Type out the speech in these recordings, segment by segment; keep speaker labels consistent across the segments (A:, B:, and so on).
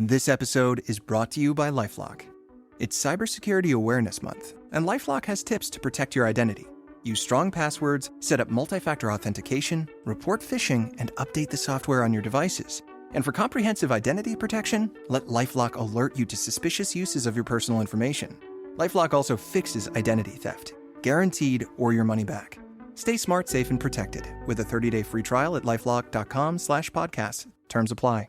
A: This episode is brought to you by LifeLock. It's Cybersecurity Awareness Month, and LifeLock has tips to protect your identity. Use strong passwords, set up multi-factor authentication, report phishing, and update the software on your devices. And for comprehensive identity protection, let LifeLock alert you to suspicious uses of your personal information. LifeLock also fixes identity theft, guaranteed or your money back. Stay smart, safe, and protected with a 30-day free trial at lifelock.com/podcast. Terms apply.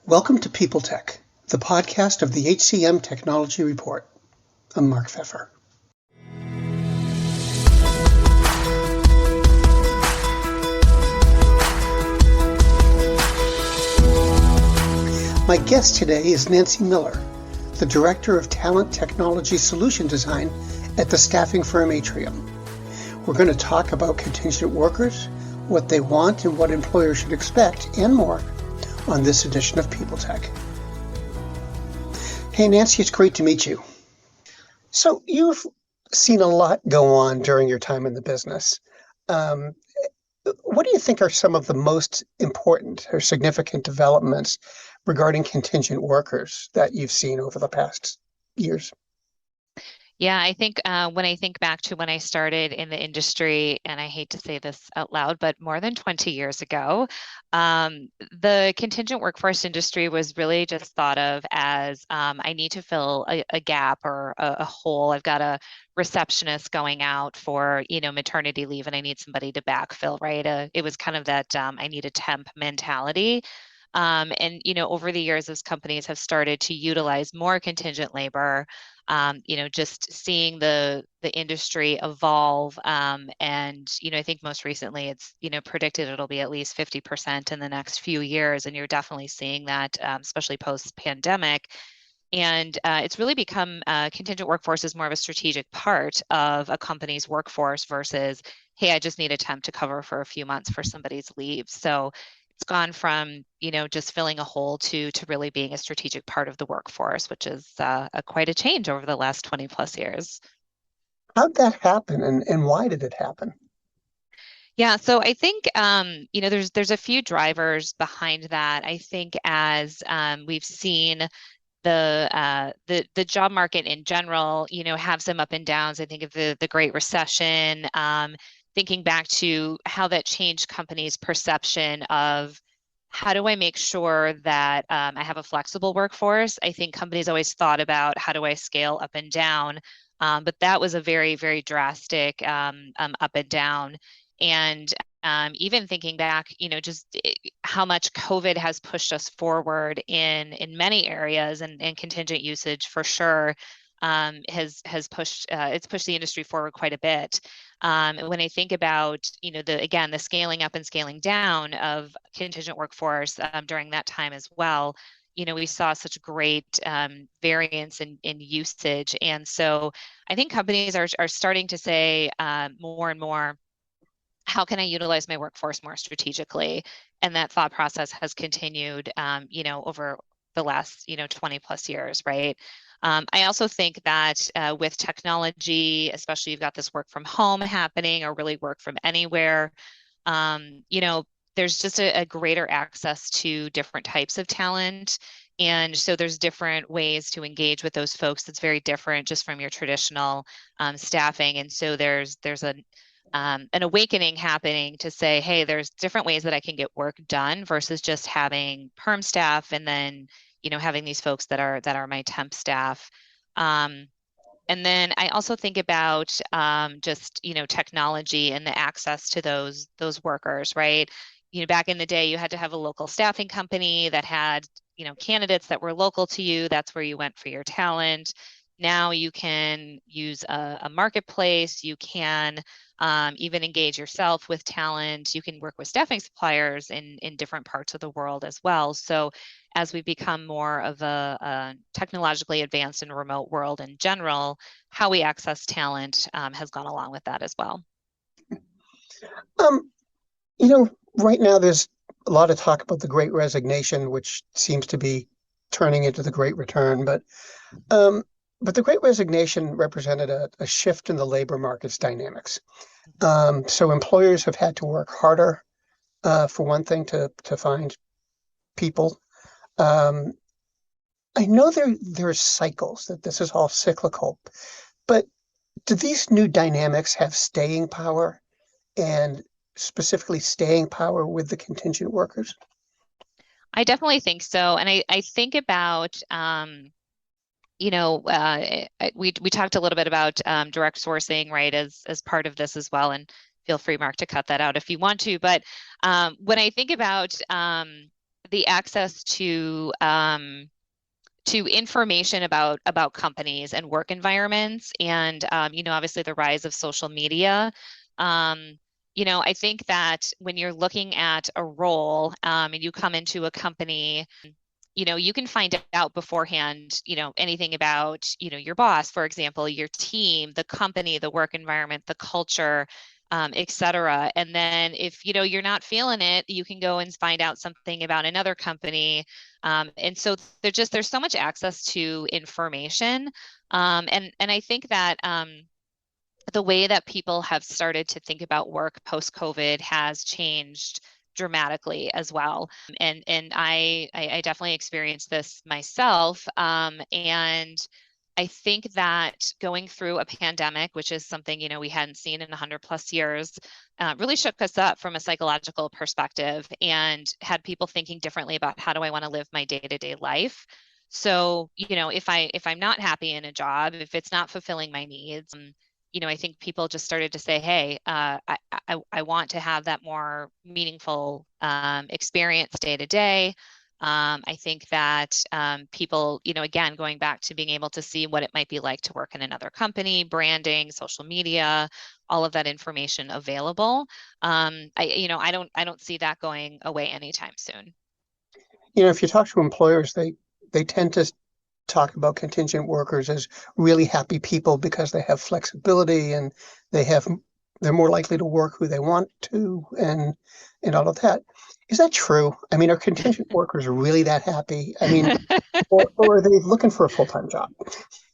B: Welcome to People Tech, the podcast of the HCM Technology Report. I'm Mark Pfeffer. My guest today is Nancy Miller, the Director of Talent Technology Solution Design at the staffing firm Atrium. We're going to talk about contingent workers, what they want and what employers should expect, and more on this edition of People Tech. Hey Nancy, it's great to meet you. So you've seen a lot go on during your time in the business. What do you think are some of the most important or significant developments regarding contingent workers that you've seen over the past years?
C: Yeah, I think when I think back to when I started in the industry, and I hate to say this out loud, but more than 20 years ago, the contingent workforce industry was really just thought of as I need to fill a gap or a hole. I've got a receptionist going out for, maternity leave and I need somebody to backfill, right? It was kind of that I need a temp mentality. And over the years, as companies have started to utilize more contingent labor, just seeing the industry evolve. And, I think most recently it's, predicted it'll be at least 50% in the next few years. And you're definitely seeing that, especially post-pandemic. And it's really become contingent workforce is more of a strategic part of a company's workforce versus, hey, I just need a temp to cover for a few months for somebody's leave. So it's gone from, just filling a hole to really being a strategic part of the workforce, which is quite a change over the last 20 plus years.
B: How'd that happen and why did it happen?
C: Yeah, so I think, there's a few drivers behind that. I think as we've seen the job market in general, have some up and downs. I think of the Great Recession, thinking back to how that changed companies' perception of how do I make sure that I have a flexible workforce. I think companies always thought about how do I scale up and down, but that was a very, very drastic up and down. And even thinking back, just how much COVID has pushed us forward in many areas, and contingent usage for sure has pushed it's pushed the industry forward quite a bit. And when I think about the scaling up and scaling down of contingent workforce during that time as well, we saw such great variance in usage, and so I think companies are starting to say more and more, how can I utilize my workforce more strategically? And that thought process has continued, over the last, 20 plus years, right? I also think that with technology, especially you've got this work from home happening or really work from anywhere, there's just a greater access to different types of talent. And so there's different ways to engage with those folks that's very different just from your traditional staffing. And so there's an awakening happening to say, hey, there's different ways that I can get work done versus just having perm staff and then, having these folks that are my temp staff. And then I also think about just, technology and the access to those workers, right? Back in the day, you had to have a local staffing company that had, candidates that were local to you. That's where you went for your talent. Now you can use a marketplace. You can even engage yourself with talent. You can work with staffing suppliers in different parts of the world as well. So as we become more of a technologically advanced and remote world in general, how we access talent has gone along with that as well.
B: Right now there's a lot of talk about the Great Resignation, which seems to be turning into the Great Return. But the Great Resignation represented a shift in the labor market's dynamics. So employers have had to work harder, for one thing, to find people. I know there's cycles, that this is all cyclical, but do these new dynamics have staying power, and specifically staying power with the contingent workers?
C: I definitely think so. And I think about, we talked a little bit about direct sourcing, right, as part of this as well. And feel free, Mark, to cut that out if you want to. But when I think about the access to information about companies and work environments, and obviously the rise of social media. Um, I think that when you're looking at a role and you come into a company, you can find out beforehand, anything about, your boss, for example, your team, the company, the work environment, the culture, et cetera. And then if, you're not feeling it, you can go and find out something about another company. And so there's so much access to information. And I think that, the way that people have started to think about work post-COVID has changed dramatically as well. And I definitely experienced this myself. And I think that going through a pandemic, which is something, we hadn't seen in 100 plus years, really shook us up from a psychological perspective and had people thinking differently about how do I want to live my day-to-day life. So, if I'm not happy in a job, if it's not fulfilling my needs, I think people just started to say, hey, I want to have that more meaningful experience day to day. I think that people, again, going back to being able to see what it might be like to work in another company, branding, social media, all of that information available. I don't see that going away anytime soon.
B: If you talk to employers, they tend to talk about contingent workers as really happy people because they have flexibility, and they have they're more likely to work who they want to, and all of that. Is that true? I mean, are contingent workers really that happy? I mean, or are they looking for a full-time job?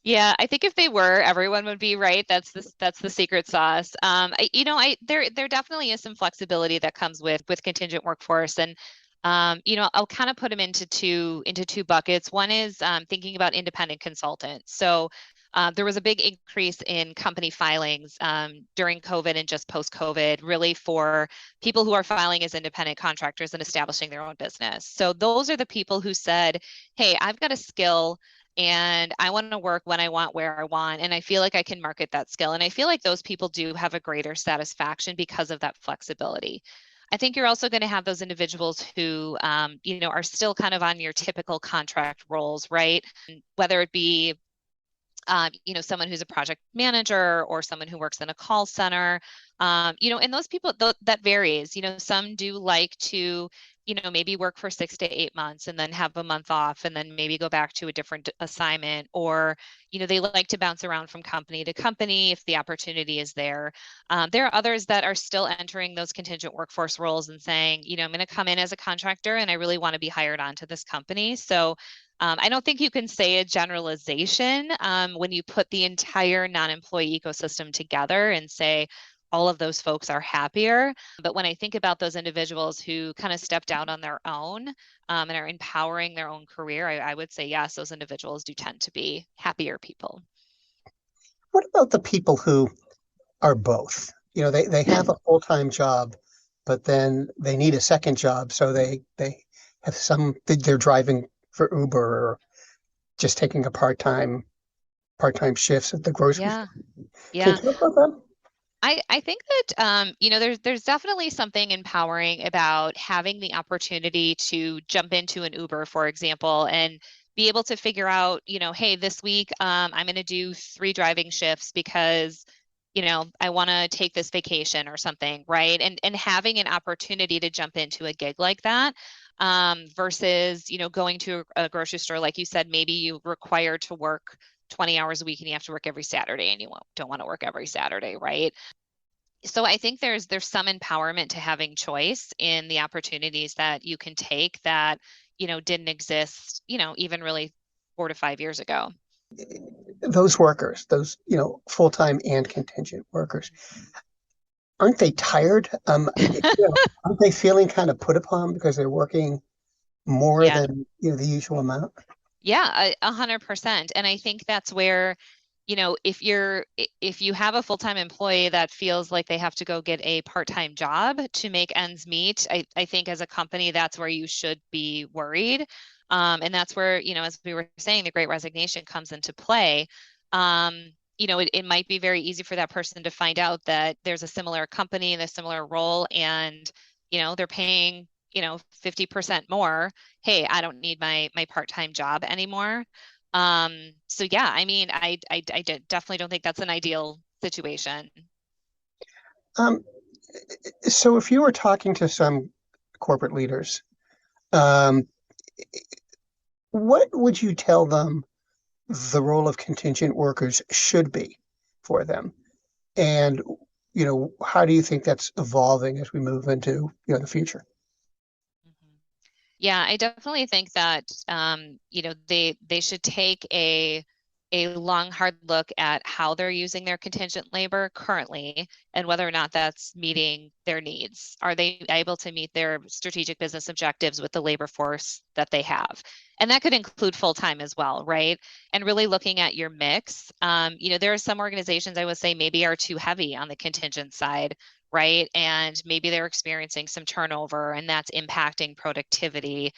C: Yeah, I think if they were, everyone would be right. That's the secret sauce. There definitely is some flexibility that comes with contingent workforce, and I'll kind of put them into two buckets. One is thinking about independent consultants. So there was a big increase in company filings during COVID and just post-COVID, really for people who are filing as independent contractors and establishing their own business. So those are the people who said, "Hey, I've got a skill." And I want to work when I want, where I want, and I feel like I can market that skill. And I feel like those people do have a greater satisfaction because of that flexibility. I think you're also going to have those individuals who, are still kind of on your typical contract roles, right? Whether it be someone who's a project manager or someone who works in a call center, and those people, that varies. Some do like to, maybe work for 6 to 8 months and then have a month off and then maybe go back to a different assignment, or, they like to bounce around from company to company if the opportunity is there. There are others that are still entering those contingent workforce roles and saying, I'm going to come in as a contractor and I really want to be hired onto this company. So I don't think you can say a generalization when you put the entire non-employee ecosystem together and say all of those folks are happier. But when I think about those individuals who kind of stepped out on their own and are empowering their own career, I would say, yes, those individuals do tend to be happier people.
B: What about the people who are both? They have a full-time job, but then they need a second job, so they have they're driving for Uber, or just taking a part-time shifts at the grocery
C: Yeah,
B: store. Can
C: yeah.
B: you talk about that?
C: I think that there's definitely something empowering about having the opportunity to jump into an Uber, for example, and be able to figure out, hey, this week I'm going to do 3 driving shifts because I want to take this vacation or something, right? And having an opportunity to jump into a gig like that versus going to a grocery store, like you said, maybe you required to work 20 hours a week and you have to work every Saturday and you don't want to work every Saturday, right? So I think there's some empowerment to having choice in the opportunities that you can take that, didn't exist, even really 4 to 5 years ago.
B: Those workers, those full-time and contingent workers, aren't they tired? Aren't they feeling kind of put upon because they're working more
C: Yeah.
B: than the usual amount?
C: Yeah, 100%. And I think that's where, if you have a full-time employee that feels like they have to go get a part-time job to make ends meet, I think as a company, that's where you should be worried. And that's where, as we were saying, the Great Resignation comes into play. It might be very easy for that person to find out that there's a similar company in a similar role and, they're paying, 50% more. Hey, I don't need my part-time job anymore. So yeah, I mean, definitely don't think that's an ideal situation.
B: Um, so if you were talking to some corporate leaders, um, what would you tell them the role of contingent workers should be for them? And, how do you think that's evolving as we move into, the future?
C: Mhm. Yeah, I definitely think that they should take a long, hard look at how they're using their contingent labor currently and whether or not that's meeting their needs. Are they able to meet their strategic business objectives with the labor force that they have? And that could include full-time as well, right? And really looking at your mix. There are some organizations I would say maybe are too heavy on the contingent side, right? And maybe they're experiencing some turnover and that's impacting productivity.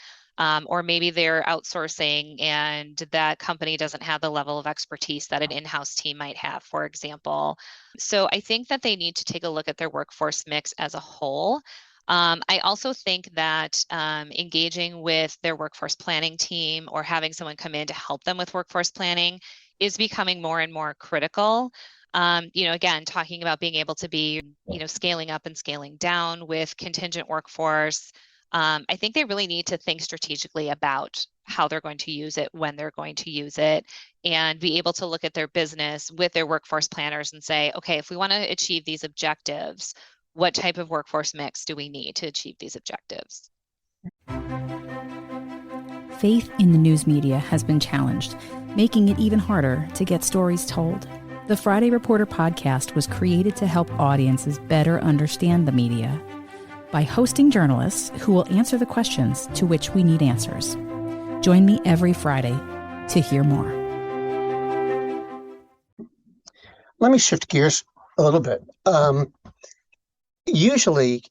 C: Or maybe they're outsourcing and that company doesn't have the level of expertise that an in-house team might have, for example. So I think that they need to take a look at their workforce mix as a whole. I also think that engaging with their workforce planning team or having someone come in to help them with workforce planning is becoming more and more critical. Again, talking about being able to be, scaling up and scaling down with contingent workforce. I think they really need to think strategically about how they're going to use it, when they're going to use it, and be able to look at their business with their workforce planners and say, okay, if we want to achieve these objectives, what type of workforce mix do we need to achieve these objectives?
D: Faith in the news media has been challenged, making it even harder to get stories told. The Friday Reporter podcast was created to help audiences better understand the media by hosting journalists who will answer the questions to which we need answers. Join me every Friday to hear more.
B: Let me shift gears a little bit. Usually,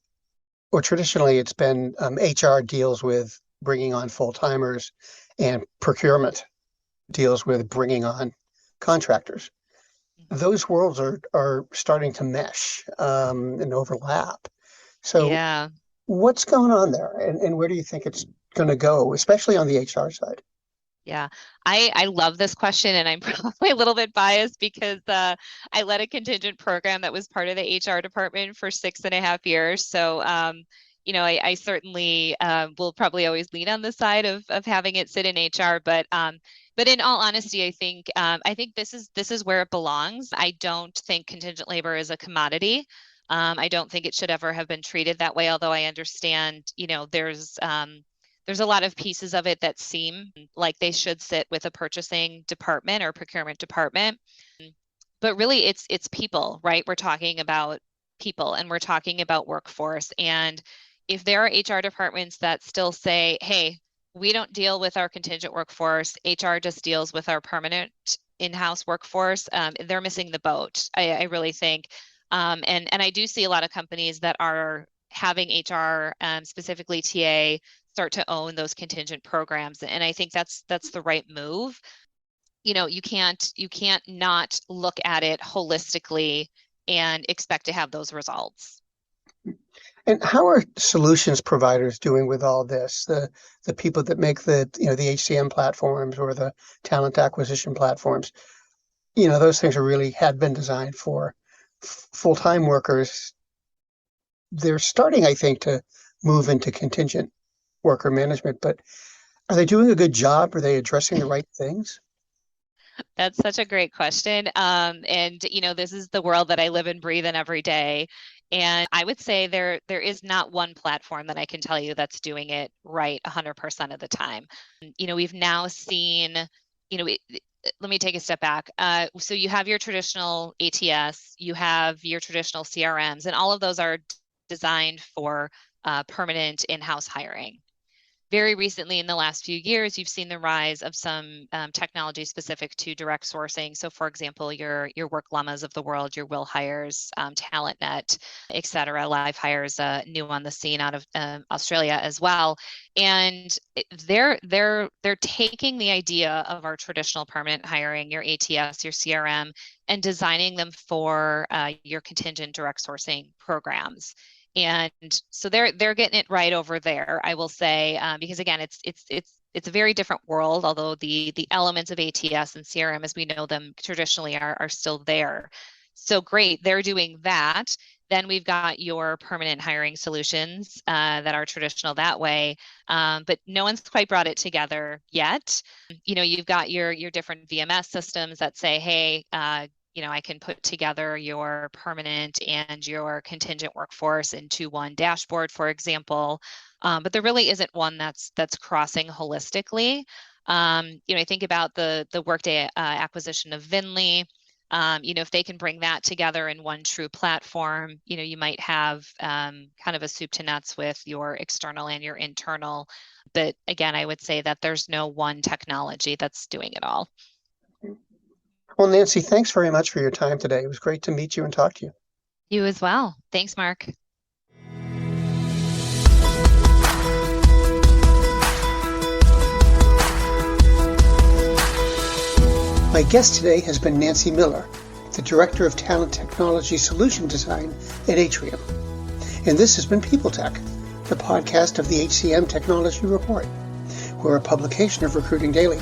B: or traditionally, it's been HR deals with bringing on full-timers and procurement deals with bringing on contractors. Those worlds are starting to mesh and overlap. So
C: Yeah.
B: what's going on there, and where do you think it's going to go, especially on the HR side?
C: Yeah, I love this question, and I'm probably a little bit biased because I led a contingent program that was part of the HR department for 6.5 years. So, I certainly will probably always lean on the side of having it sit in HR. But in all honesty, I think this is where it belongs. I don't think contingent labor is a commodity. I don't think it should ever have been treated that way. Although I understand, there's a lot of pieces of it that seem like they should sit with a purchasing department or procurement department. But really it's people, right? We're talking about people and we're talking about workforce. And if there are HR departments that still say, hey, we don't deal with our contingent workforce, HR just deals with our permanent in-house workforce, they're missing the boat. I really think. And I do see a lot of companies that are having HR, specifically TA, start to own those contingent programs. And I think that's the right move. You can't not look at it holistically and expect to have those results.
B: And how are solutions providers doing with all this? The people that make the HCM platforms or the talent acquisition platforms, those things are really had been designed for full-time workers. They're starting, I think, to move into contingent worker management, but are they doing a good job? Are they addressing the right things?
C: That's such a great question. And this is the world that I live and breathe in every day. And I would say there is not one platform that I can tell you that's doing it right 100% of the time. We've now seen, let me take a step back. So you have your traditional ATS, you have your traditional CRMs, and all of those are designed for permanent in-house hiring. very recently, in the last few years, you've seen the rise of some technology specific to direct sourcing. So, for example, your Work Llamas of the world, your Will Hires, TalentNet, et cetera. Live Hires, new on the scene out of Australia as well. And they're taking the idea of our traditional permanent hiring, your ATS, your CRM, and designing them for your contingent direct sourcing programs. And so they're getting it right over there, I will say, because again, it's a very different world, although the elements of ATS and CRM as we know them traditionally are still there. So great, they're doing that. Then we've got your permanent hiring solutions that are traditional that way, but no one's quite brought it together yet. You've got your different VMS systems that say, hey, I can put together your permanent and your contingent workforce into one dashboard, for example. But there really isn't one that's crossing holistically. I think about the Workday acquisition of Vinly. If they can bring that together in one true platform, you might have kind of a soup to nuts with your external and your internal. But again, I would say that there's no one technology that's doing it all.
B: Well, Nancy, thanks very much for your time today. It was great to meet you and talk to you.
C: You as well. Thanks, Mark.
B: My guest today has been Nancy Miller, the Director of Talent Technology Solution Design at Atrium. And this has been People Tech, the podcast of the HCM Technology Report. We're a publication of Recruiting Daily.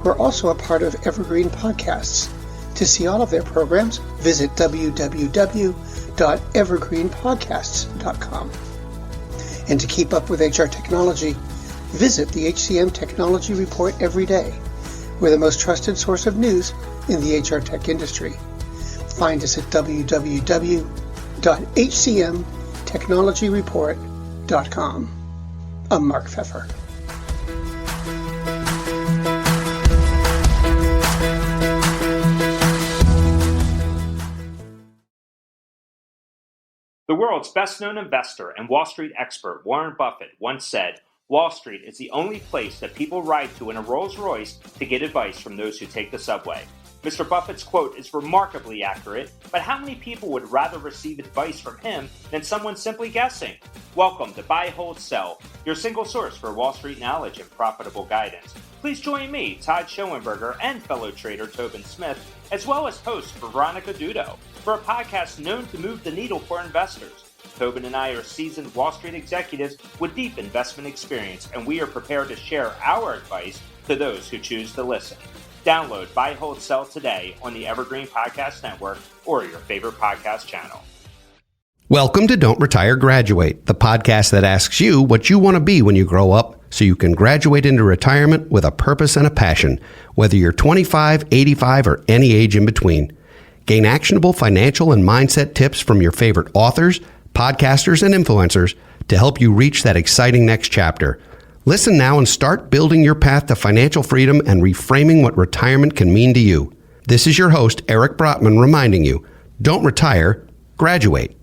B: We're also a part of Evergreen Podcasts. To see all of their programs, visit www.evergreenpodcasts.com. And to keep up with HR technology, visit the HCM Technology Report every day. We're the most trusted source of news in the HR tech industry. Find us at www.hcmtechnologyreport.com. I'm Mark Pfeffer.
E: The world's best-known investor and Wall Street expert Warren Buffett once said, "Wall Street is the only place that people ride to in a Rolls-Royce to get advice from those who take the subway." Mr. Buffett's quote is remarkably accurate, but how many people would rather receive advice from him than someone simply guessing? Welcome to Buy, Hold, Sell, your single source for Wall Street knowledge and profitable guidance. Please join me, Todd Schoenberger, and fellow trader Tobin Smith, as well as host Veronica Dudo, for a podcast known to move the needle for investors. Tobin and I are seasoned Wall Street executives with deep investment experience, and we are prepared to share our advice to those who choose to listen. Download Buy, Hold, Sell today on the Evergreen Podcast Network or your favorite podcast channel.
F: Welcome to Don't Retire, Graduate, the podcast that asks you what you want to be when you grow up so you can graduate into retirement with a purpose and a passion, whether you're 25, 85, or any age in between. Gain actionable financial and mindset tips from your favorite authors, podcasters, and influencers to help you reach that exciting next chapter. Listen now and start building your path to financial freedom and reframing what retirement can mean to you. This is your host, Eric Brotman, reminding you, don't retire, graduate.